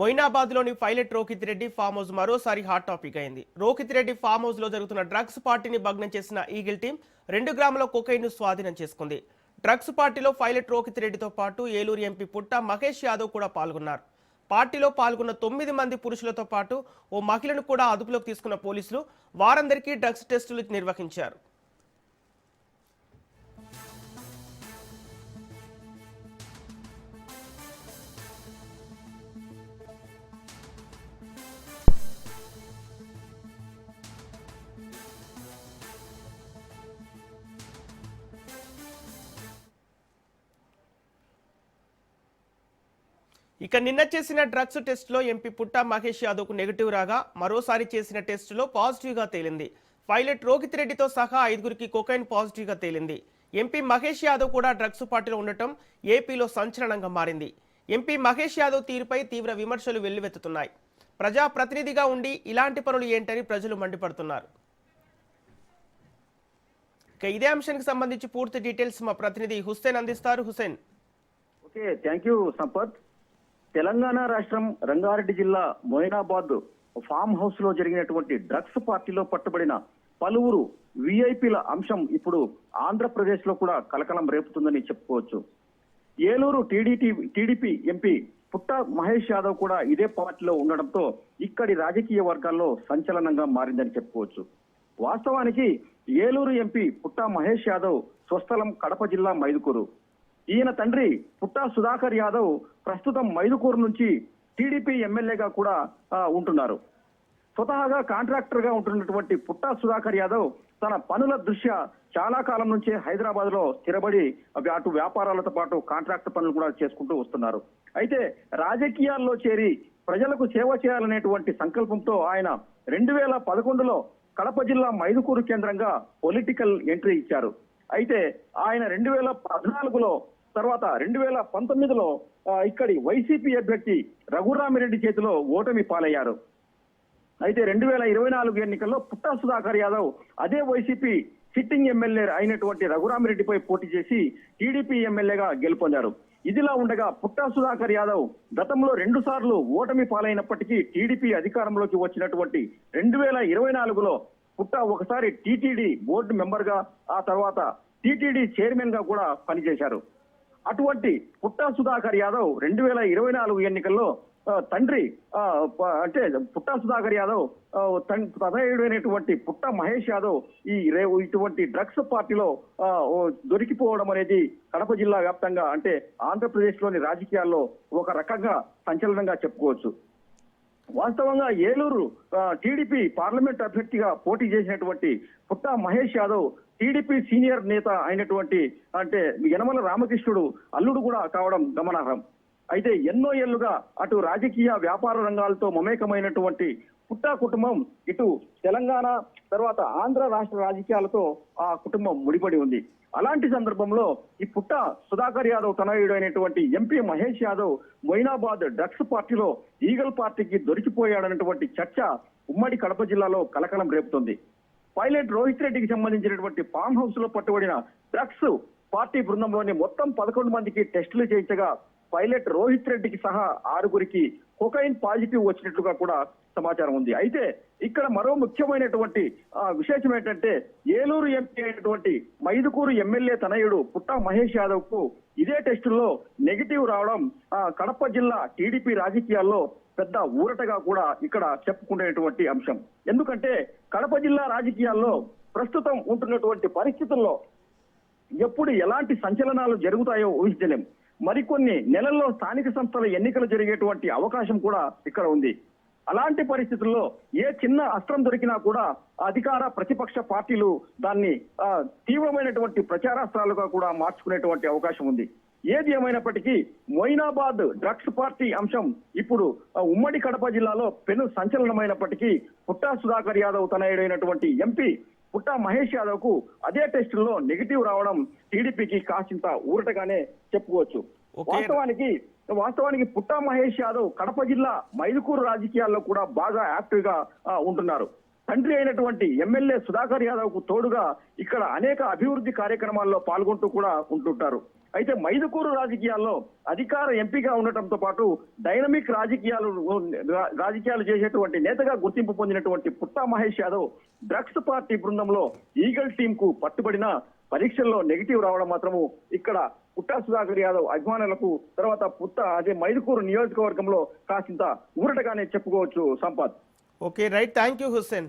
మొయినాబాద్లోని pilot Rohit Reddy farm house మరోసారి hot topic అయింది. Rohit Reddy farm house లో జరుగుతున్న డ్రగ్స్ పార్టీని భగ్నం చేసిన ఈగిల్ టీం 2 గ్రాముల కొకైన్ ను స్వాధీనం చేసుకుంది. డ్రగ్స్ పార్టీలో పైలట్ రోహిత్ రెడ్డితో పాటు ఏలూరు ఎంపీ పుట్ట మహేష్ యాదవ్ కూడా పాల్గొన్నారు. పార్టీలో పాల్గొన్న 9 మంది పురుషులతో పాటు ఓ మహిళను కూడా అదుపులోకి తీసుకున్న పోలీసులు వారందరికీ డ్రగ్స్ టెస్టులు నిర్వహించారు. ఇక నిన్న చేసిన డ్రగ్స్ టెస్టులో ఎంపీ పుట్ట మహేష్ యాదవ్కు నెగిటివ్ రాగా మరోసారి చేసిన టెస్టులో పాజిటివ్గా తేలింది. పైలట్ రోహిత్ రెడ్డితో సహా 5గురికి కొకైన్ పాజిటివ్గా తేలింది. ఎంపీ మహేష్ యాదవ్ కూడా డ్రగ్స్ పార్టీలో ఉండటం ఏపీలో సంచలనంగా మారింది. ఎంపీ మహేష్ యాదవ్ తీరుపై తీవ్ర విమర్శలు వెల్లువెత్తుతున్నాయి. ప్రజాప్రతినిధిగా ఉండి ఇలాంటి పనులు ఏంటని ప్రజలు మండిపడుతున్నారు. ఇక ఇదే అంశానికి సంబంధించి పూర్తి డీటెయిల్స్ మా ప్రతినిధి హుస్సేన్ అందిస్తారు. Hussain. Okay, thank you Sampath. Telangana రాష్ట్రం రంగారెడ్డి జిల్లా మొయినాబాద్ ఫామ్ హౌస్ లో జరిగినటువంటి డ్రగ్స్ పార్టీలో పట్టుబడిన పలువురు విఐపీల అంశం ఇప్పుడు ఆంధ్రప్రదేశ్ లో కూడా కలకలం రేపుతుందని చెప్పుకోవచ్చు. ఏలూరు టీడీపీ ఎంపీ పుట్ట మహేష్ యాదవ్ కూడా ఇదే పార్టీలో ఉండడంతో ఇక్కడి రాజకీయ వర్గాల్లో సంచలనంగా మారిందని చెప్పుకోవచ్చు. వాస్తవానికి ఏలూరు ఎంపీ పుట్ట మహేష్ యాదవ్ స్వస్థలం కడప జిల్లా మైదుకూరు. ఈయన తండ్రి పుట్టా సుధాకర్ యాదవ్ ప్రస్తుతం మైదుకూరు నుంచి టీడీపీ ఎమ్మెల్యేగా కూడా ఉంటున్నారు. స్వతహాగా కాంట్రాక్టర్ గా ఉంటున్నటువంటి పుట్టా సుధాకర్ యాదవ్ తన పనుల దృష్ట్యా చాలా కాలం నుంచే హైదరాబాద్ లో స్థిరపడి అటు వ్యాపారాలతో పాటు కాంట్రాక్టర్ పనులు కూడా చేసుకుంటూ వస్తున్నారు. అయితే రాజకీయాల్లో చేరి ప్రజలకు సేవ చేయాలనేటువంటి సంకల్పంతో ఆయన 2011లో కడప జిల్లా మైదుకూరు కేంద్రంగా పొలిటికల్ ఎంట్రీ ఇచ్చారు. అయితే ఆయన 2014లో తర్వాత 2019లో ఇక్కడి వైసీపీ అభ్యర్థి రఘురామిరెడ్డి చేతిలో ఓటమి పాలయ్యారు. అయితే 2024 ఎన్నికల్లో పుట్టా సుధాకర్ యాదవ్ అదే వైసీపీ సిట్టింగ్ ఎమ్మెల్యే అయినటువంటి రఘురామిరెడ్డిపై పోటీ చేసి టీడీపీ ఎమ్మెల్యేగా గెలుపొందారు. ఇదిలా ఉండగా పుట్టా సుధాకర్ యాదవ్ గతంలో 2 సార్లు ఓటమి పాలైనప్పటికీ టీడీపీ అధికారంలోకి వచ్చినటువంటి 2024లో పుట్టా ఒకసారి టీటీడీ బోర్డు మెంబర్ గా ఆ తర్వాత టీటీడీ చైర్మన్ గా కూడా పనిచేశారు. అటువంటి పుట్టా సుధాకర్ యాదవ్ 2024 ఎన్నికల్లో తండ్రి అంటే పుట్టా సుధాకర్ యాదవ్ తనయుడైనటువంటి పుట్ట మహేష్ యాదవ్ ఇటువంటి డ్రగ్స్ పార్టీలో దొరికిపోవడం అనేది కడప జిల్లా వ్యాప్తంగా అంటే ఆంధ్రప్రదేశ్ లోని రాజకీయాల్లో ఒక రకంగా సంచలనంగా చెప్పుకోవచ్చు. వాస్తవంగా ఏలూరు టీడీపీ పార్లమెంట్ అభ్యర్థిగా పోటీ చేసినటువంటి పుట్ట మహేష్ యాదవ్ టీడీపీ సీనియర్ నేత అయినటువంటి అంటే యనమల రామకృష్ణుడు అల్లుడు కూడా కావడం గమనార్హం. అయితే ఎన్నో ఏళ్లుగా అటు రాజకీయ వ్యాపార రంగాలతో మమేకమైనటువంటి పుట్టా కుటుంబం ఇటు తెలంగాణ తర్వాత ఆంధ్ర రాష్ట్ర రాజకీయాలతో ఆ కుటుంబం ముడిపడి ఉంది. అలాంటి సందర్భంలో ఈ పుట్ట సుధాకర్ యాదవ్ తనయుడు అయినటువంటి ఎంపీ మహేష్ యాదవ్ మొయినాబాద్ డ్రగ్స్ పార్టీలో ఈగల్ పార్టీకి దొరికిపోయాడన్నటువంటి చర్చ ఉమ్మడి కడప జిల్లాలో కలకలం రేపుతుంది. పైలట్ రోహిత్ రెడ్డికి సంబంధించినటువంటి ఫామ్ హౌస్ లో పట్టుబడిన డ్రగ్స్ పార్టీ బృందంలోని మొత్తం 11 మందికి టెస్టులు చేయించగా పైలట్ రోహిత్ రెడ్డికి సహా 6గురికి కొకైన్ పాజిటివ్ వచ్చినట్లుగా కూడా సమాచారం ఉంది. అయితే ఇక్కడ మరో ముఖ్యమైనటువంటి విశేషం ఏంటంటే ఏలూరు ఎంపీ అయినటువంటి మైదుకూరు ఎమ్మెల్యే తనయుడు పుట్ట మహేష్ యాదవ్ కు ఇదే టెస్టుల్లో నెగిటివ్ రావడం కడప జిల్లా టీడీపీ రాజకీయాల్లో పెద్ద ఊరటగా కూడా ఇక్కడ చెప్పుకునేటువంటి అంశం. ఎందుకంటే కడప జిల్లా రాజకీయాల్లో ప్రస్తుతం ఉంటున్నటువంటి పరిస్థితుల్లో ఎప్పుడు ఎలాంటి సంచలనాలు జరుగుతాయో ఊహించలేం. మరికొన్ని నెలల్లో స్థానిక సంస్థల ఎన్నికలు జరిగేటువంటి అవకాశం కూడా ఇక్కడ ఉంది. అలాంటి పరిస్థితుల్లో ఏ చిన్న అస్త్రం దొరికినా కూడా అధికార ప్రతిపక్ష పార్టీలు దాన్ని తీవ్రమైనటువంటి ప్రచారాస్త్రాలుగా కూడా మార్చుకునేటువంటి అవకాశం ఉంది. ఏది ఏమైనప్పటికీ మొయినాబాద్ డ్రగ్స్ పార్టీ అంశం ఇప్పుడు ఉమ్మడి కడప జిల్లాలో పెను సంచలనమైనప్పటికీ పుట్టా సుధాకర్ యాదవ్ తనయుడైనటువంటి ఎంపీ పుట్టా మహేష్ యాదవ్ కు అదే టెస్టుల్లో నెగిటివ్ రావడం టీడీపీకి కాసింత ఊరటగానే చెప్పుకోవచ్చు. వాస్తవానికి పుట్టా మహేష్ యాదవ్ కడప జిల్లా మైదుకూరు రాజకీయాల్లో కూడా బాగా యాక్టివ్ గా ఉంటున్నారు. తండ్రి అయినటువంటి ఎమ్మెల్యే సుధాకర్ యాదవ్ కు తోడుగా ఇక్కడ అనేక అభివృద్ధి కార్యక్రమాల్లో పాల్గొంటూ కూడా ఉంటుంటారు. అయితే మైదుకూరు రాజకీయాల్లో అధికార ఎంపీగా ఉండటంతో పాటు డైనమిక్ రాజకీయాలు చేసేటువంటి నేతగా గుర్తింపు పొందినటువంటి పుట్టా మహేష్ యాదవ్ డ్రగ్స్ పార్టీ బృందంలో ఈగల్ టీం కు పట్టుబడిన పరీక్షల్లో నెగిటివ్ రావడం మాత్రము ఇక్కడ పుట్టా సుధాకర్ యాదవ్ అభిమానులకు తర్వాత అదే మైదుకూరు నియోజకవర్గంలో కాసింత ఊరటగానే చెప్పుకోవచ్చు Sampath. Okay right, thank you Hussain.